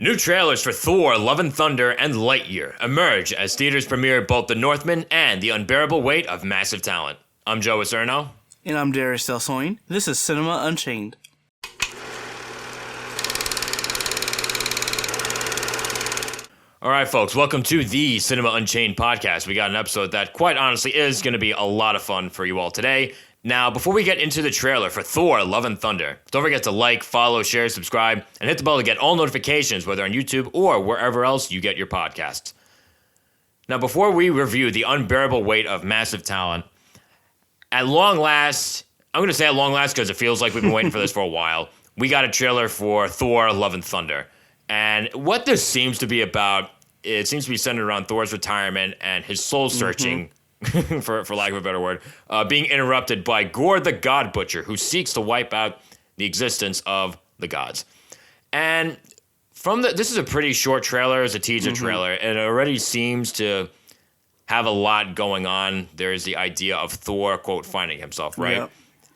New trailers for Thor, Love and Thunder, and Lightyear emerge as theaters premiere both The Northman and The Unbearable Weight of Massive Talent. I'm Joe Acierno. And I'm Darius Delsoin. This is Cinema Unchained. All right, folks, welcome to the Cinema Unchained podcast. We got an episode that, quite honestly, is going to be a lot of fun for you all today. Now, before we get into the trailer for Thor, Love and Thunder, don't forget to like, follow, share, subscribe, and hit the bell to get all notifications, whether on YouTube or wherever else you get your podcasts. Now, before we review The Unbearable Weight of Massive Talent, at long last, I'm going to say at long last because it feels like we've been waiting for this for a while, we got a trailer for Thor, Love and Thunder. And what this seems to be about, it seems to be centered around Thor's retirement and his soul-searching, for lack of a better word, being interrupted by Gore the God Butcher, who seeks to wipe out the existence of the gods. And this is a pretty short trailer, it's a teaser trailer, and it already seems to have a lot going on. There's the idea of Thor, quote, finding himself, right? Yep.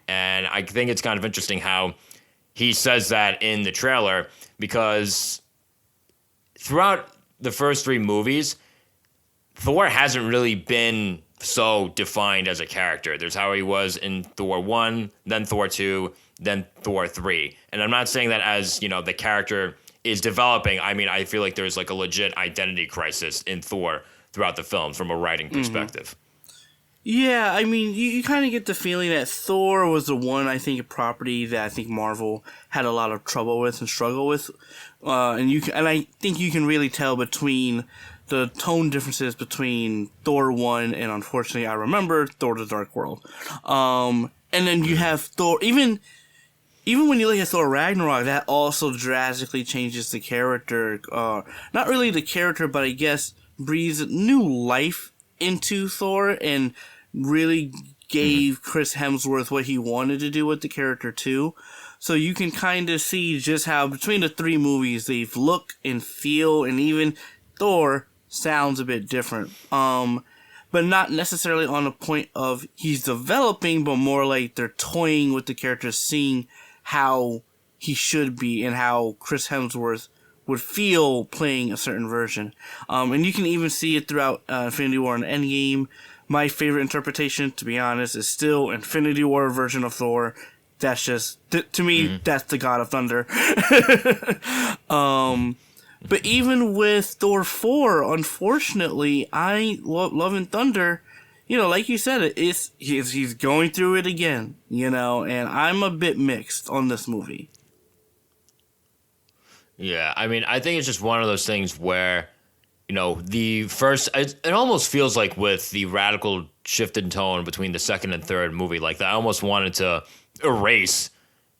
And I think it's kind of interesting how he says that in the trailer, because throughout the first three movies, Thor hasn't really been so defined as a character. There's how he was in Thor 1, then Thor 2, then Thor 3. And I'm not saying that as, the character is developing. I mean, I feel like there's like a legit identity crisis in Thor throughout the films from a writing perspective. Yeah, I mean, you kind of get the feeling that Thor was the one, I think, property that I think Marvel had a lot of trouble with and struggle with. And I think you can really tell between the tone differences between Thor 1 and, unfortunately, I remember Thor the Dark World. And then you have Thor, even when you look at Thor Ragnarok, that also drastically changes the character. Not really the character, but I guess breathes new life into Thor and really gave Chris Hemsworth what he wanted to do with the character too. So you can kind of see just how between the three movies they've look and feel, and even Thor sounds a bit different. But not necessarily on the point of he's developing, but more like they're toying with the character, seeing how he should be and how Chris Hemsworth would feel playing a certain version. And you can even see it throughout Infinity War and Endgame. My favorite interpretation, to be honest, is still Infinity War version of Thor. That's just, to me, that's the God of Thunder. But even with Thor 4, unfortunately, Love and Thunder, like you said, he's going through it again, and I'm a bit mixed on this movie. Yeah, I mean, I think it's just one of those things where, the first, it almost feels like with the radical shift in tone between the second and third movie, like I almost wanted to erase,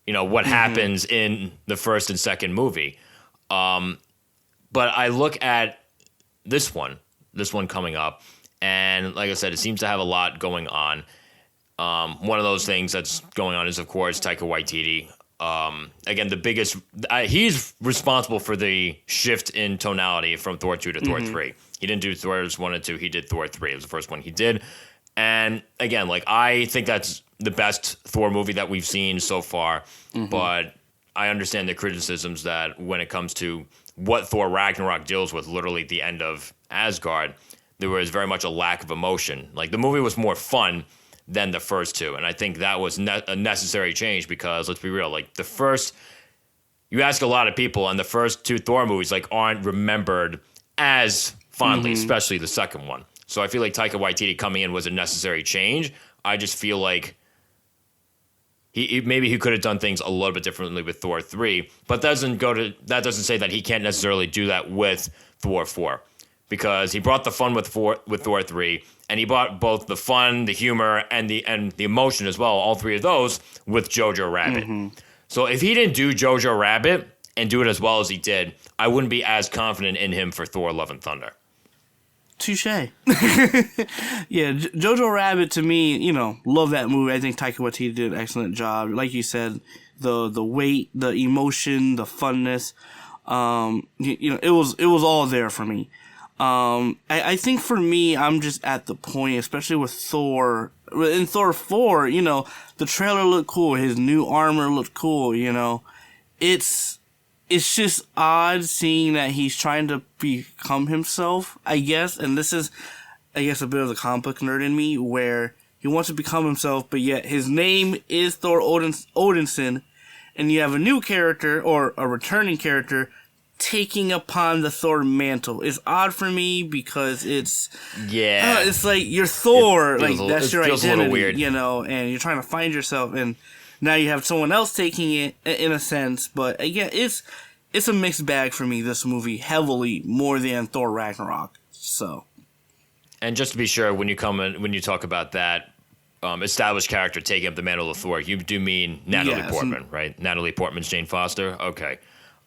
what happens in the first and second movie. But I look at this one coming up, and like I said, it seems to have a lot going on. One of those things that's going on is, of course, Taika Waititi. Again, the biggest, he's responsible for the shift in tonality from Thor 2 to Thor 3. He didn't do Thor's 1 and 2, he did Thor 3. It was the first one he did. And again, I think that's the best Thor movie that we've seen so far. But I understand the criticisms that when it comes to what Thor Ragnarok deals with, literally at the end of Asgard, there was very much a lack of emotion. Like, the movie was more fun than the first two, and I think that was a necessary change because, let's be real, you ask a lot of people, and the first two Thor movies, aren't remembered as fondly, especially the second one. So I feel like Taika Waititi coming in was a necessary change. I just feel like maybe he could have done things a little bit differently with Thor 3, but that doesn't say that he can't necessarily do that with Thor 4, because he brought the fun with Thor 3, and he brought both the fun, the humor, and the emotion as well, all three of those, with Jojo Rabbit. So if he didn't do Jojo Rabbit and do it as well as he did, I wouldn't be as confident in him for Thor Love and Thunder. Touche. Yeah, Jojo Rabbit, to me, love that movie. I think Taika Waititi did an excellent job. Like you said, the weight, the emotion, the funness, it was all there for me. I think for me, I'm just at the point, especially with Thor. In Thor 4, the trailer looked cool. His new armor looked cool, It's it's just odd seeing that he's trying to become himself, I guess. And this is, I guess, a bit of the comic book nerd in me, where he wants to become himself, but yet his name is Thor Odinson, and you have a new character, or a returning character, taking upon the Thor mantle. It's odd for me because it's like you're Thor, like that's your identity, you know, and you're trying to find yourself, and now you have someone else taking it in a sense. But again, it's a mixed bag for me, this movie, heavily more than Thor Ragnarok. So, and just to be sure, when you talk about that established character taking up the mantle of Thor, you do mean Natalie Portman, right? Natalie Portman's Jane Foster. Okay.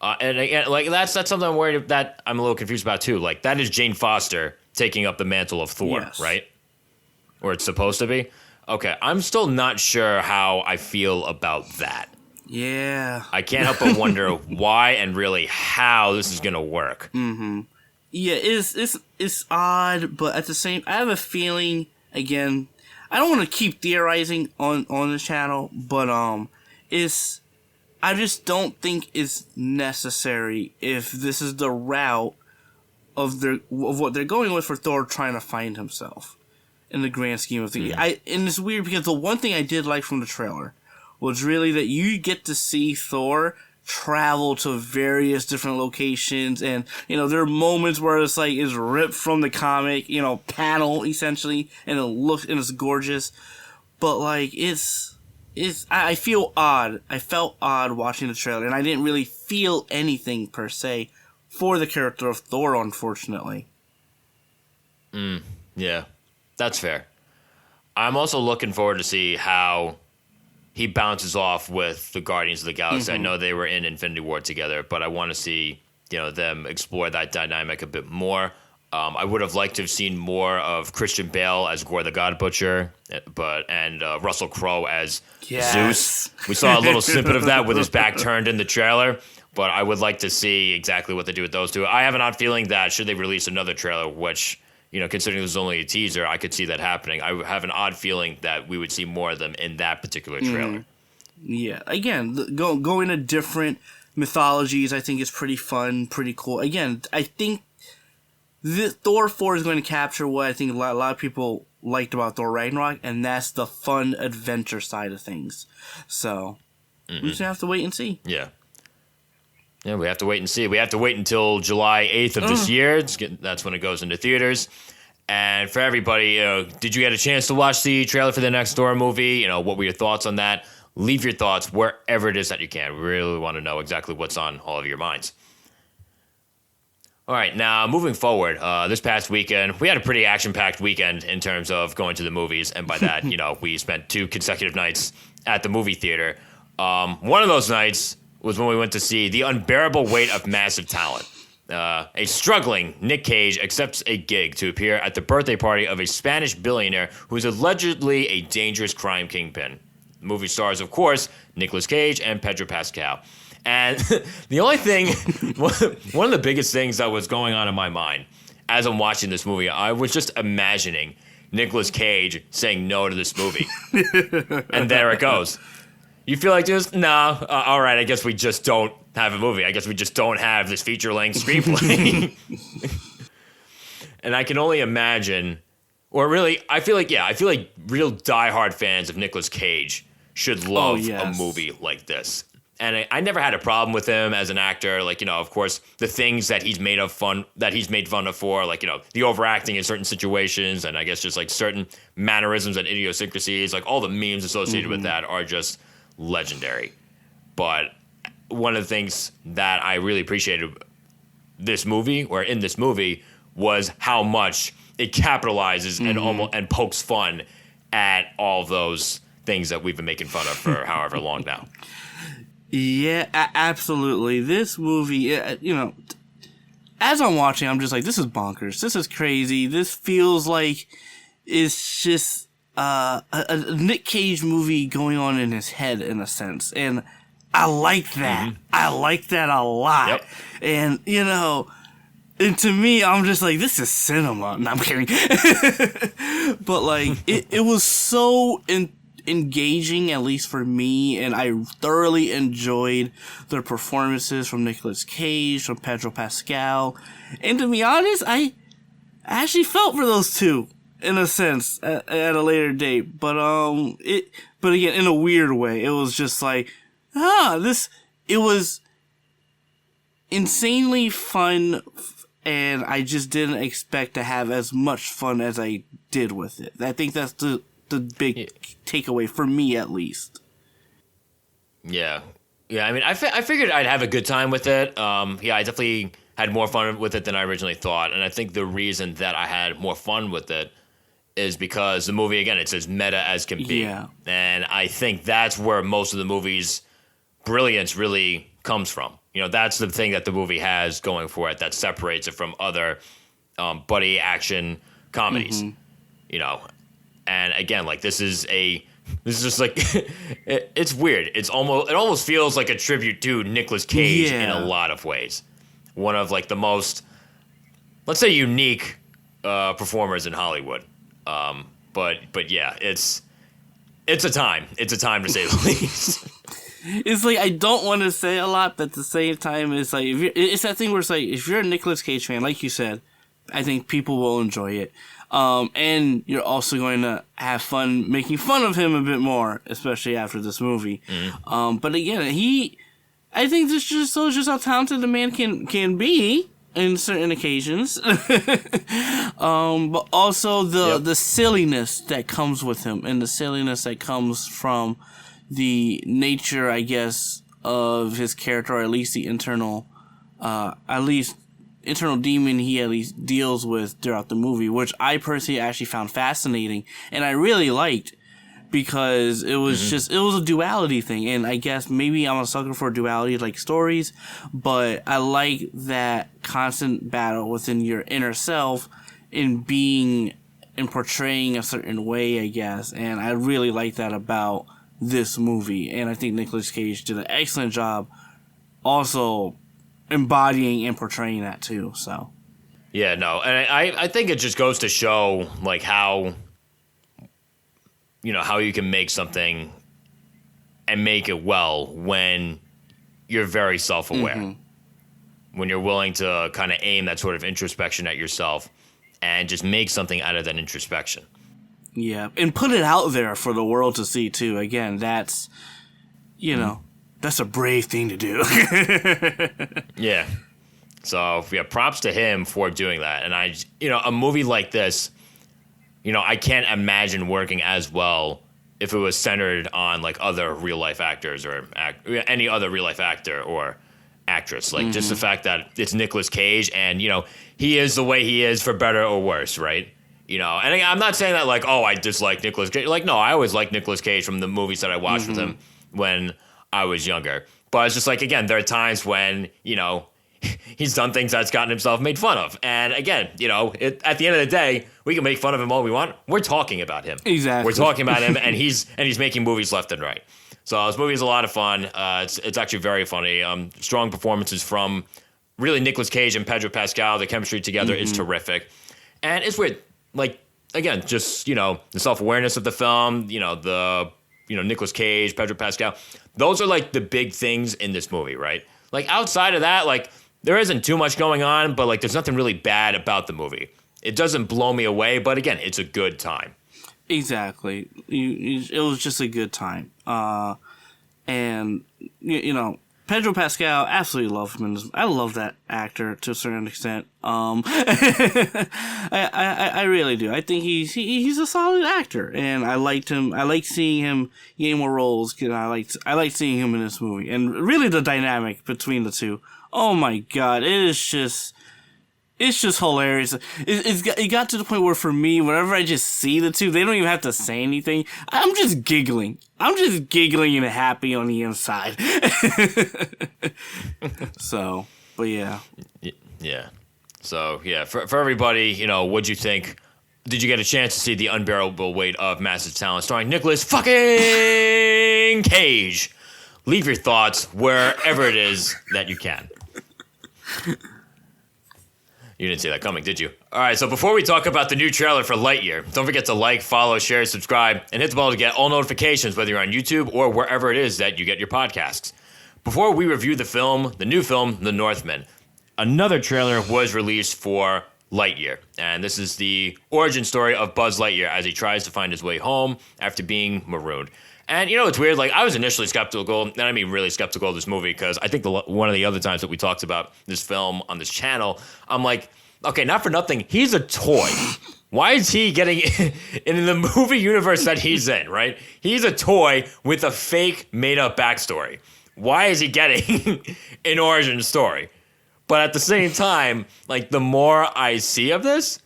And again, like that's something I'm worried that I'm a little confused about too. Like that is Jane Foster taking up the mantle of Thor, right? Or it's supposed to be. Okay, I'm still not sure how I feel about that. Yeah, I can't help but wonder why and really how this is gonna work. Mm-hmm. Yeah, it's odd, but at the same, I have a feeling. Again, I don't want to keep theorizing on the channel, but I just don't think it's necessary if this is the route of what they're going with for Thor trying to find himself in the grand scheme of things. And it's weird because the one thing I did like from the trailer was really that you get to see Thor travel to various different locations, and you know there are moments where it's like it's ripped from the comic, you know, panel essentially, and it's gorgeous, but like I feel odd. I felt odd watching the trailer, and I didn't really feel anything per se for the character of Thor, unfortunately. Yeah, that's fair. I'm also looking forward to see how he bounces off with the Guardians of the Galaxy. I know they were in Infinity War together, but I want to see them explore that dynamic a bit more. I would have liked to have seen more of Christian Bale as Gore the God Butcher, and Russell Crowe as Zeus. We saw a little snippet of that with his back turned in the trailer, but I would like to see exactly what they do with those two. I have an odd feeling that should they release another trailer, which, considering this is only a teaser, I could see that happening. I have an odd feeling that we would see more of them in that particular trailer. Yeah, again, go into different mythologies, I think is pretty fun, pretty cool. Again, I think Thor 4 is going to capture what I think a lot of people liked about Thor Ragnarok, and that's the fun adventure side of things. So, we just have to wait and see. Yeah. Yeah, we have to wait and see. We have to wait until July 8th of this year. That's when it goes into theaters. And for everybody, did you get a chance to watch the trailer for the next Thor movie? What were your thoughts on that? Leave your thoughts wherever it is that you can. We really want to know exactly what's on all of your minds. All right, now moving forward, this past weekend, we had a pretty action-packed weekend in terms of going to the movies, and by that, we spent 2 consecutive nights at the movie theater. One of those nights was when we went to see The Unbearable Weight of Massive Talent. A struggling Nick Cage accepts a gig to appear at the birthday party of a Spanish billionaire who is allegedly a dangerous crime kingpin. The movie stars, of course, Nicolas Cage and Pedro Pascal. And the only thing, one of the biggest things that was going on in my mind as I'm watching this movie, I was just imagining Nicolas Cage saying no to this movie. And there it goes. You feel like this? No. All right, I guess we just don't have a movie. I guess we just don't have this feature-length screenplay. And I can only imagine, or really, I feel like real diehard fans of Nicolas Cage should love a movie like this. And I never had a problem with him as an actor. Like, of course, the things that he's made fun of for, like, the overacting in certain situations, and I guess just like certain mannerisms and idiosyncrasies, like all the memes associated with that are just legendary. But one of the things that I really appreciated in this movie was how much it capitalizes and pokes fun at all those things that we've been making fun of for however long now. Yeah, absolutely. This movie, as I'm watching, I'm just like, this is bonkers. This is crazy. This feels like it's just a Nick Cage movie going on in his head, in a sense. And I like that. I like that a lot. Yep. And, and to me, I'm just like, this is cinema. No, I'm kidding. But, like, it was so engaging, at least for me, and I thoroughly enjoyed their performances from Nicolas Cage, from Pedro Pascal, and to be honest, I actually felt for those two in a sense at a later date, but again, in a weird way, it was just like, it was insanely fun, and I just didn't expect to have as much fun as I did with it. I think that's the big takeaway for me, at least. Yeah. I mean, I figured I'd have a good time with it. I definitely had more fun with it than I originally thought, and I think the reason that I had more fun with it is because the movie, again, it's as meta as can be. Yeah. And I think that's where most of the movie's brilliance really comes from. That's the thing that the movie has going for it that separates it from other buddy action comedies. And again, like this is just like it's weird. It almost feels like a tribute to Nicolas Cage in a lot of ways. One of like the most, let's say, unique performers in Hollywood. But yeah, it's a time. It's a time to say the least. It's like, I don't want to say a lot, but at the same time, it's like, it's that thing where it's like, if you're a Nicolas Cage fan, like you said, I think people will enjoy it. And you're also going to have fun making fun of him a bit more, especially after this movie. But again, I think this just shows just how talented the man can be in certain occasions. But also the silliness that comes with him, and the silliness that comes from the nature, I guess, of his character, or at least the internal demon he at least deals with throughout the movie, which I personally actually found fascinating, and I really liked, because it was it was a duality thing, and I guess maybe I'm a sucker for duality like stories, but I like that constant battle within your inner self in being and portraying a certain way, I guess, and I really like that about this movie, and I think Nicolas Cage did an excellent job also embodying and portraying that too. So yeah, no, and I think it just goes to show like how how you can make something and make it well when you're very self-aware, when you're willing to kind of aim that sort of introspection at yourself and just make something out of that introspection. Yeah, and put it out there for the world to see too. Again, that's that's a brave thing to do. Yeah. So yeah, props to him for doing that. And a movie like this, I can't imagine working as well if it was centered on like other real life actors or any other real life actor or actress. Like just the fact that it's Nicolas Cage, and he is the way he is for better or worse, right? And I'm not saying that like, oh, I dislike Nicolas Cage. Like, no, I always liked Nicolas Cage from the movies that I watched with him when I was younger. But it's just like, again, there are times when, he's done things that's gotten himself made fun of. And again, at the end of the day, we can make fun of him all we want. We're talking about him. Exactly. We're talking about him, and he's making movies left and right. So this movie is a lot of fun. It's actually very funny. Strong performances from really Nicolas Cage and Pedro Pascal. The chemistry together is terrific. And it's weird. Like, again, just, the self-awareness of the film, the Nicolas Cage, Pedro Pascal. Those are like the big things in this movie, right? Like outside of that, like there isn't too much going on, but like there's nothing really bad about the movie. It doesn't blow me away, but again, it's a good time. Exactly. It was just a good time. And Pedro Pascal, absolutely love him. I love that actor to a certain extent. I really do. I think he's a solid actor, and I liked him. I like seeing him gain more roles. I like seeing him in this movie, and really the dynamic between the two. Oh my god, it's just hilarious. It got to the point where for me, whenever I just see the two, they don't even have to say anything. I'm just giggling. I'm just giggling and happy on the inside. So, but yeah. Yeah. So, yeah, for everybody, what'd you think? Did you get a chance to see The Unbearable Weight of Massive Talent starring Nicolas fucking Cage? Leave your thoughts wherever it is that you can. You didn't see that coming, did you? All right, so before we talk about the new trailer for Lightyear, don't forget to like, follow, share, subscribe, and hit the bell to get all notifications, whether you're on YouTube or wherever it is that you get your podcasts. Before we review the new film, The Northman, another trailer was released for Lightyear, and this is the origin story of Buzz Lightyear as he tries to find his way home after being marooned. And, it's weird, I was initially skeptical, and I mean really skeptical of this movie, because I think one of the other times that we talked about this film on this channel, I'm like, okay, not for nothing, he's a toy. Why is he getting in the movie universe that he's in, right? He's a toy with a fake made-up backstory. Why is he getting an origin story? But at the same time, the more I see of this,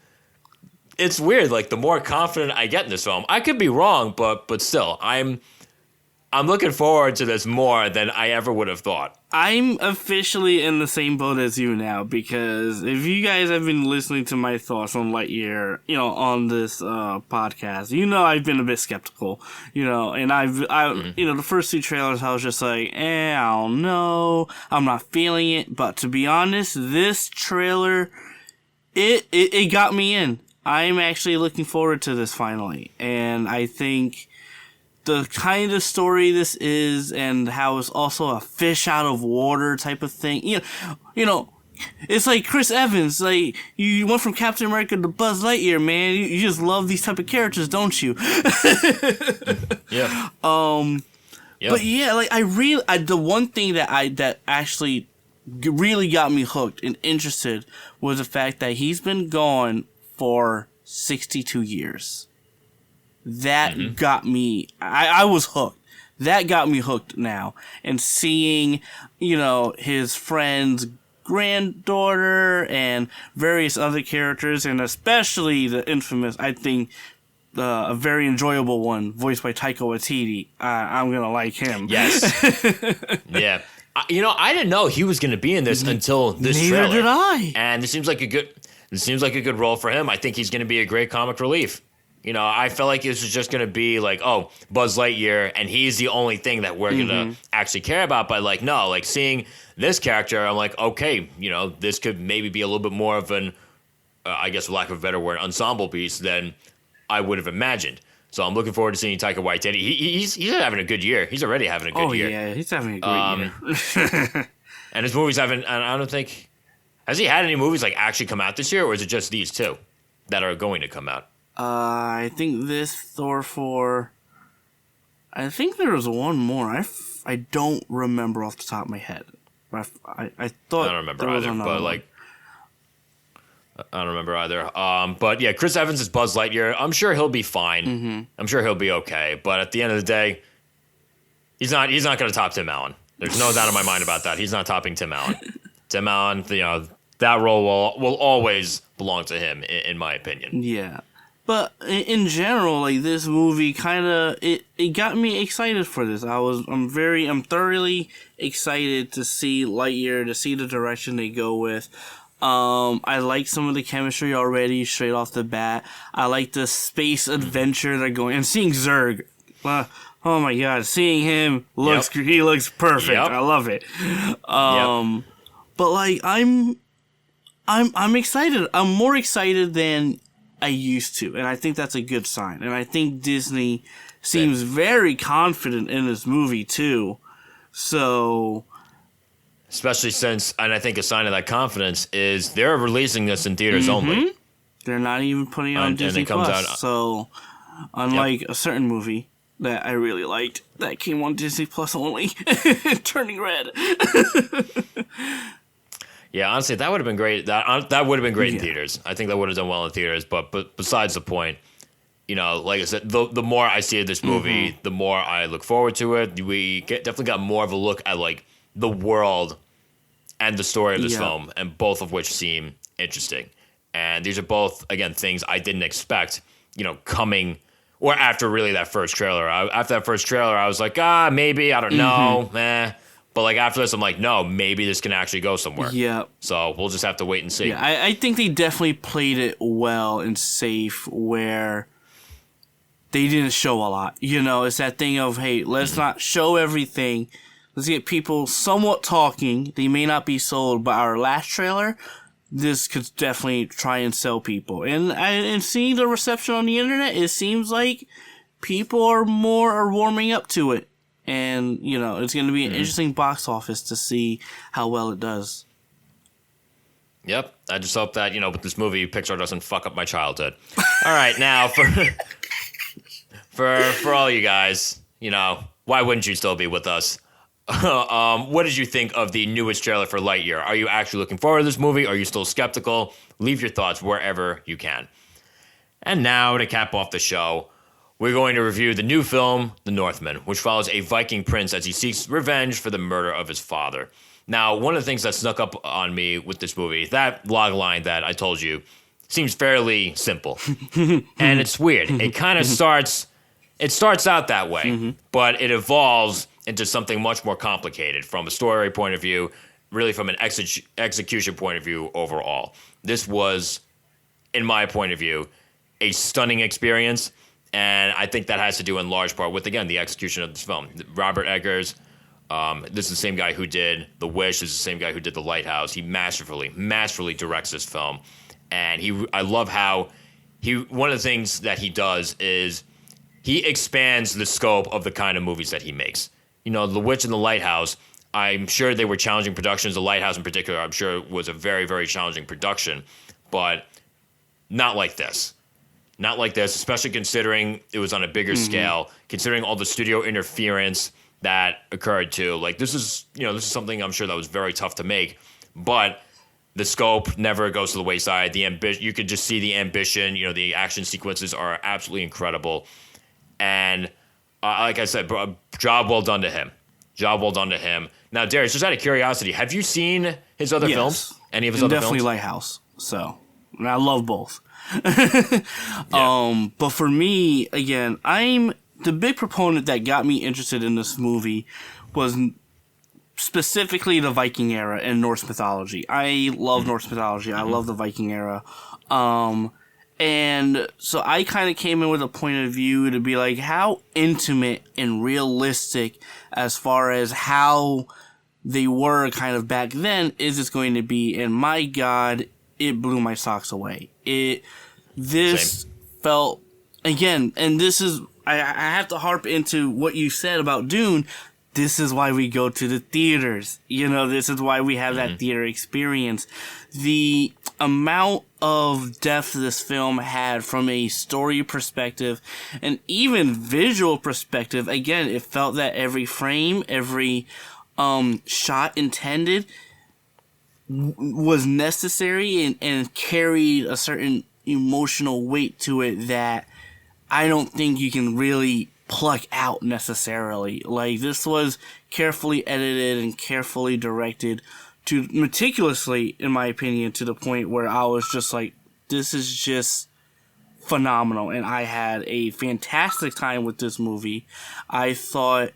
it's weird. The more confident I get in this film, I could be wrong, but still, I'm looking forward to this more than I ever would have thought. I'm officially in the same boat as you now, because if you guys have been listening to my thoughts on Lightyear, on this podcast, I've been a bit skeptical, and the first two trailers I was just like, I don't know, I'm not feeling it. But to be honest, this trailer, it got me in. I'm actually looking forward to this finally, and I think the kind of story this is, and how it's also a fish out of water type of thing. It's like Chris Evans. You went from Captain America to Buzz Lightyear, man. You just love these type of characters, don't you? Yeah. Yep. But yeah, the one thing that actually really got me hooked and interested was the fact that he's been gone for 62 years. That got me, I was hooked. That got me hooked now. And seeing, his friend's granddaughter and various other characters, and especially the infamous, I think, a very enjoyable one, voiced by Taika Waititi. I'm going to like him. Yes. Yeah. I didn't know he was going to be in this until this trailer. Neither did I. And it seems like a good role for him. I think he's going to be a great comic relief. I felt like this was just going to be Buzz Lightyear, and he's the only thing that we're going to actually care about. But no, seeing this character, I'm like, okay, this could maybe be a little bit more of an, I guess for lack of a better word, ensemble piece than I would have imagined. So I'm looking forward to seeing Taika Waititi. He's having a good year. He's already having a good year. Oh yeah, he's having a great year. And his movies haven't. I don't think. Has he had any movies actually come out this year, or is it just these two that are going to come out? I think this Thor 4. I think there was one more. I don't remember off the top of my head. I thought I don't remember either, but I don't remember either. But yeah, Chris Evans is Buzz Lightyear. I'm sure he'll be fine. I'm sure he'll be okay. But at the end of the day, he's not going to top Tim Allen. There's no doubt in my mind about that. He's not topping Tim Allen. Tim Allen, that role will always belong to him, in my opinion. Yeah. But in general, this movie kind of it got me excited for this. I'm thoroughly excited to see Lightyear, to see the direction they go with. I like some of the chemistry already straight off the bat. I like the space adventure they're going, and seeing Zurg. Oh my god, seeing him he looks perfect. Yep. I love it. But I'm excited. I'm more excited than I used to, and I think that's a good sign. And I think Disney seems very confident in this movie too. So, especially since, and I think a sign of that confidence is they're releasing this in theaters only. They're not even putting it on Disney Plus. So, unlike a certain movie that I really liked that came on Disney Plus only, Turning Red. Yeah, honestly, that would have been great. That would have been great in theaters. I think that would have done well in theaters. But besides the point, like I said, the more I see of this movie, the more I look forward to it. We definitely got more of a look at the world and the story of this film, and both of which seem interesting. And these are both, again, things I didn't expect, coming or after really that first trailer. After that first trailer, I was like, maybe, I don't know, But after this, I'm like, no, maybe this can actually go somewhere. Yeah. So we'll just have to wait and see. Yeah, I think they definitely played it well and safe, where they didn't show a lot. It's that thing of, hey, let's not show everything. Let's get people somewhat talking. They may not be sold, but our last trailer, this could definitely try and sell people. And seeing the reception on the internet, it seems like people are warming up to it. And, you know, it's going to be an interesting box office to see how well it does. Yep. I just hope that, you know, with this movie, Pixar doesn't fuck up my childhood. All right, now for all you guys, you know, why wouldn't you still be with us? What did you think of the newest trailer for Lightyear? Are you actually looking forward to this movie? Are you still skeptical? Leave your thoughts wherever you can. And now, to cap off the show, we're going to review the new film, The Northman, which follows a Viking prince as he seeks revenge for the murder of his father. Now, one of the things that snuck up on me with this movie, that log line that I told you, seems fairly simple. And it's weird. It kind of starts out that way, but it evolves into something much more complicated from a story point of view, really from an execution point of view overall. This was, in my point of view, a stunning experience, and I think that has to do in large part with, again, the execution of this film. Robert Eggers, this is the same guy who did The Wish, this is the same guy who did The Lighthouse. He masterfully directs this film, and I love how one of the things that he does is he expands the scope of the kind of movies that he makes. You know, The Witch and The Lighthouse, I'm sure they were challenging productions. The Lighthouse in particular, I'm sure was a very, very challenging production, but not like this. Not like this, especially considering it was on a bigger scale, considering all the studio interference that occurred too. Like, this is something I'm sure that was very tough to make, but the scope never goes to the wayside. The ambition, you could just see the ambition. You know, the action sequences are absolutely incredible. And like I said, job well done to him. Now, Darius, just out of curiosity, have you seen his other films? Any of his other films? Definitely Lighthouse. So, and I love both. But for me, again, I'm the big proponent that got me interested in this movie was specifically the Viking era and Norse mythology. I love Norse mythology. I love the Viking era. And so I kind of came in with a point of view to be like, how intimate and realistic as far as how they were kind of back then is this going to be? And my God, it blew my socks away. This felt, again, and this is, I have to harp into what you said about Dune. This is why we go to the theaters. You know, this is why we have that theater experience. The amount of depth this film had from a story perspective and even visual perspective, again, it felt that every frame, every shot intended was necessary and carried a certain emotional weight to it that I don't think you can really pluck out necessarily. Like, this was carefully edited and carefully directed to meticulously, in my opinion, to the point where I was just like, this is just phenomenal. And I had a fantastic time with this movie. I thought,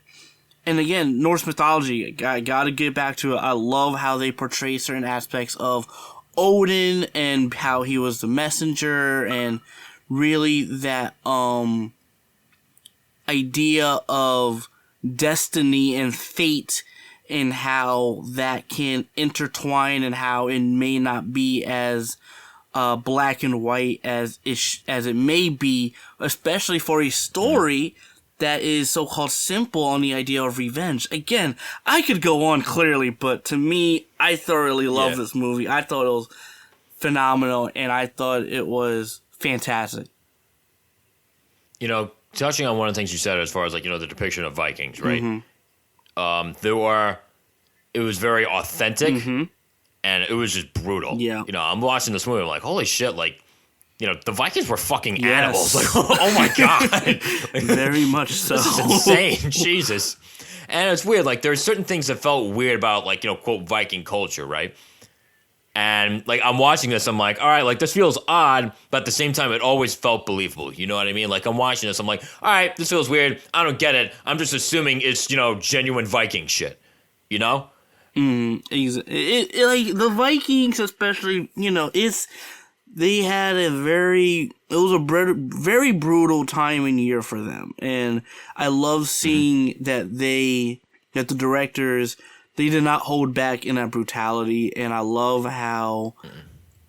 and again, Norse mythology, I gotta get back to it. I love how they portray certain aspects of Odin and how he was the messenger and really that idea of destiny and fate and how that can intertwine and how it may not be as black and white as it may be, especially for a story that is so-called simple on the idea of revenge. Again, I could go on clearly, but to me, I thoroughly love this movie. I thought it was phenomenal, and I thought it was fantastic. You know, touching on one of the things you said as far as, like, you know, the depiction of Vikings, right? It was very authentic, and it was just brutal. Yeah. You know, I'm watching this movie, I'm like, holy shit, like, you know, the Vikings were fucking animals. Like, oh my God. Very much so. This is insane. Jesus. And it's weird. Like, there's certain things that felt weird about, like, you know, quote, Viking culture, right? And, like, I'm watching this, I'm like, all right, like, this feels odd, but at the same time, it always felt believable. You know what I mean? Like, I'm watching this, I'm like, all right, this feels weird. I don't get it. I'm just assuming it's, you know, genuine Viking shit. You know? Like, the Vikings, especially, you know, they had it was a very brutal time and year for them. And I love seeing that the directors, they did not hold back in that brutality. And I love how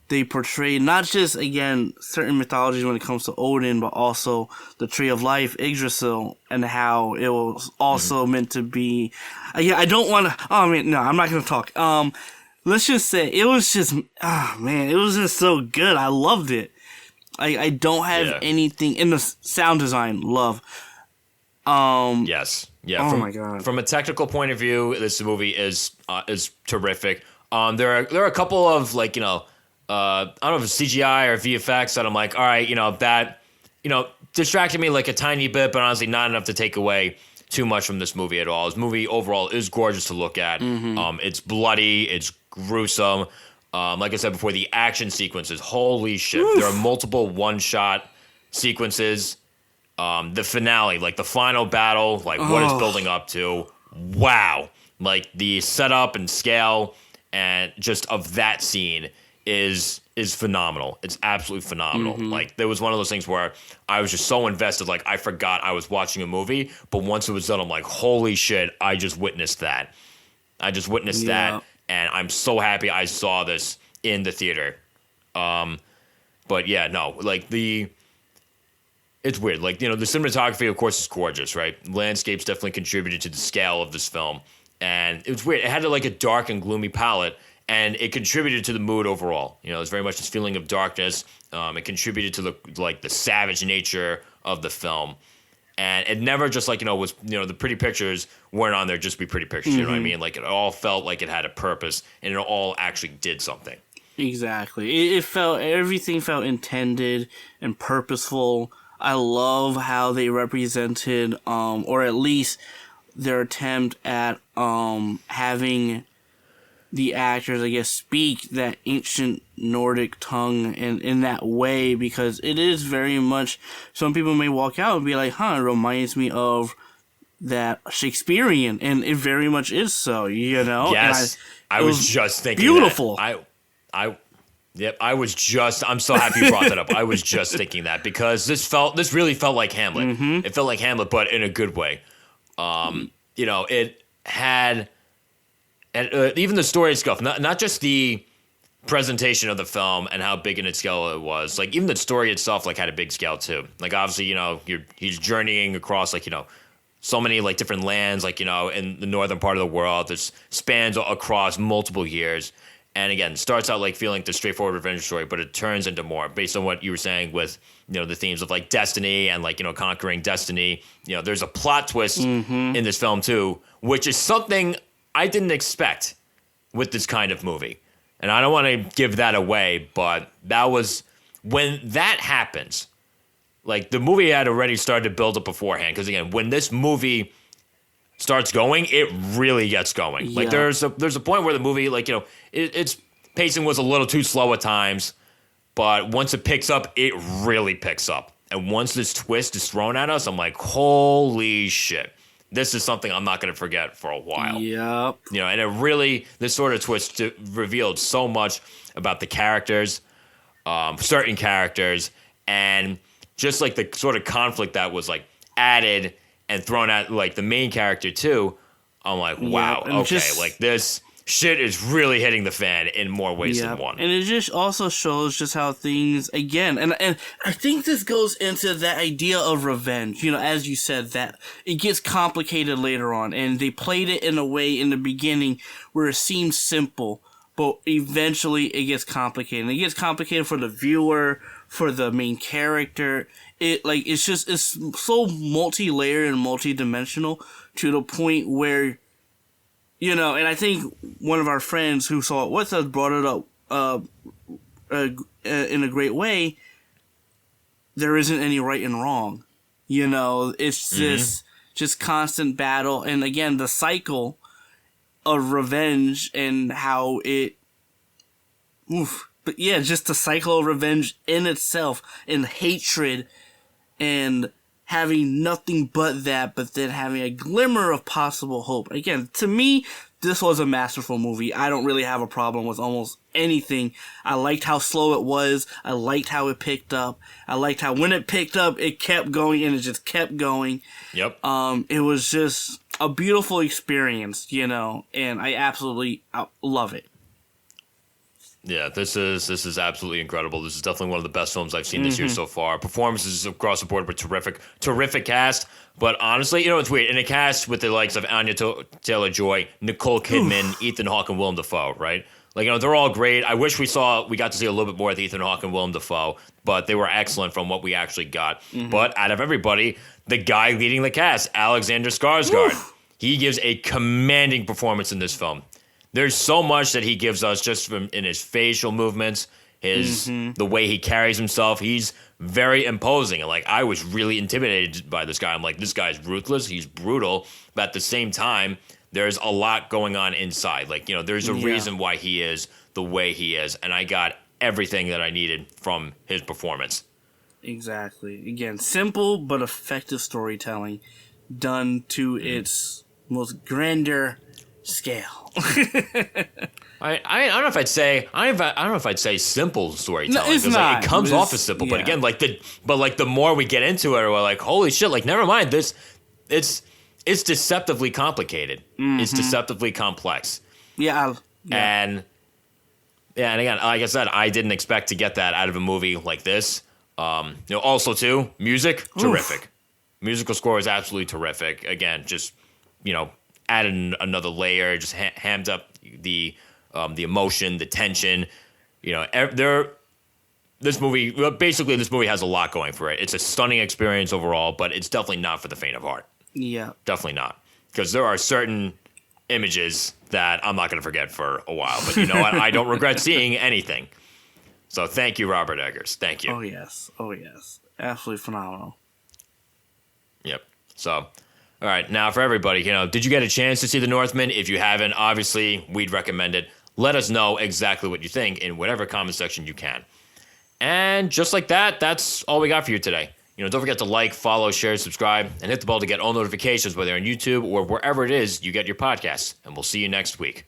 they portrayed not just, again, certain mythologies when it comes to Odin, but also the Tree of Life, Yggdrasil, and how it was also meant to be. Yeah, I don't want to. Oh man, no, I'm not gonna talk. Let's just say it was just. Man, it was just so good. I loved it. I don't have anything in the sound design. Love. Yes. Yeah. Oh my god. From a technical point of view, this movie is terrific. There are a couple of like I don't know if it's CGI or VFX that I'm like, all right, that distracted me like a tiny bit, but honestly not enough to take away too much from this movie at all. This movie overall is gorgeous to look at. It's bloody, it's gruesome. Like I said before, the action sequences, holy shit. Oof. There are multiple one-shot sequences. The finale, like the final battle, like what it's building up to. Wow. Like the setup and scale and just of that scene is phenomenal. It's absolutely phenomenal. Like there was one of those things where I was just so invested, like I forgot I was watching a movie, but once it was done, I'm like, holy shit, I just witnessed that. That, and I'm so happy I saw this in the theater. But yeah, no, like it's weird. Like, the cinematography, of course, is gorgeous, right? Landscapes definitely contributed to the scale of this film. And it was weird. It had like a dark and gloomy palette, and it contributed to the mood overall. It was very much this feeling of darkness. It contributed to the savage nature of the film. And it never just was, the pretty pictures weren't on there just to be pretty pictures. You know what I mean? Like it all felt like it had a purpose, and it all actually did something. Exactly. Everything felt intended and purposeful. I love how they represented, or at least their attempt at having the actors, I guess, speak that ancient Nordic tongue in that way, because it is very much, some people may walk out and be like, it reminds me of that Shakespearean, and it very much is so, Yes, I was just thinking beautiful. That. I'm so happy you brought that up. I was just thinking that because this really felt like Hamlet. It felt like Hamlet, but in a good way. It had, and even the story itself, not just the presentation of the film and how big in its scale it was. Like even the story itself, like had a big scale too. Like obviously, he's journeying across so many different lands, in the northern part of the world. This spans across multiple years. And again, starts out feeling the straightforward revenge story, but it turns into more based on what you were saying with, the themes of destiny and conquering destiny. There's a plot twist in this film too, which is something I didn't expect with this kind of movie. And I don't want to give that away, but that was when that happens. The movie had already started to build up beforehand. Because again, when this movie starts going, it really gets going. Yeah. There's a point where the movie, its pacing was a little too slow at times, but once it picks up, it really picks up. And once this twist is thrown at us, I'm like, holy shit. This is something I'm not going to forget for a while. Yep. And it really, this sort of twist revealed so much about the characters, certain characters, and just the sort of conflict that was added and thrown at the main character too. I'm like, wow, okay, this shit is really hitting the fan in more ways than one. And it just also shows just how things, again, and I think this goes into that idea of revenge, as you said, that it gets complicated later on, and they played it in a way in the beginning where it seems simple, but eventually it gets complicated. And it gets complicated for the viewer, for the main character. It's so multi-layered and multi-dimensional to the point where, and I think one of our friends who saw it with us brought it up in a great way. There isn't any right and wrong. It's just constant battle. And again, the cycle of revenge and how it... But yeah, just the cycle of revenge in itself, and hatred, and having nothing but that, but then having a glimmer of possible hope. Again, to me, this was a masterful movie. I don't really have a problem with almost anything. I liked how slow it was. I liked how it picked up. I liked how when it picked up, it kept going, and it just kept going. Yep. It was just a beautiful experience, and I absolutely love it. Yeah, this is absolutely incredible. This is definitely one of the best films I've seen this year so far. Performances across the board were terrific. Terrific cast. But honestly, it's weird. In a cast with the likes of Anya Taylor-Joy, Nicole Kidman, Ethan Hawke, and Willem Dafoe, right? Like, they're all great. I wish we got to see a little bit more of Ethan Hawke and Willem Dafoe, but they were excellent from what we actually got. But out of everybody, the guy leading the cast, Alexander Skarsgård, he gives a commanding performance in this film. There's so much that he gives us just from in his facial movements, the way he carries himself. He's very imposing. And I was really intimidated by this guy. I'm like, this guy's ruthless. He's brutal. But at the same time, there's a lot going on inside. There's a reason why he is the way he is. And I got everything that I needed from his performance. Exactly. Again, simple but effective storytelling done to its most grandeur scale. I don't know if I'd say I don't know if I'd say simple storytelling, it's not. It comes off as simple, but again, the more we get into it, we're like, holy shit! Never mind this. It's deceptively complicated. It's deceptively complex. And again, like I said, I didn't expect to get that out of a movie like this. Also too, music terrific. Musical score is absolutely terrific. Again, just added another layer, just hammed up the emotion, the tension. This movie has a lot going for it. It's a stunning experience overall, but it's definitely not for the faint of heart. Yeah, definitely not, because there are certain images that I'm not going to forget for a while. But you know what? I don't regret seeing anything. So thank you, Robert Eggers. Thank you. Oh yes, absolutely phenomenal. Yep. So, all right, now for everybody, did you get a chance to see The Northman? If you haven't, obviously, we'd recommend it. Let us know exactly what you think in whatever comment section you can. And just like that, that's all we got for you today. Don't forget to like, follow, share, subscribe, and hit the bell to get all notifications, whether on YouTube or wherever it is you get your podcasts. And we'll see you next week.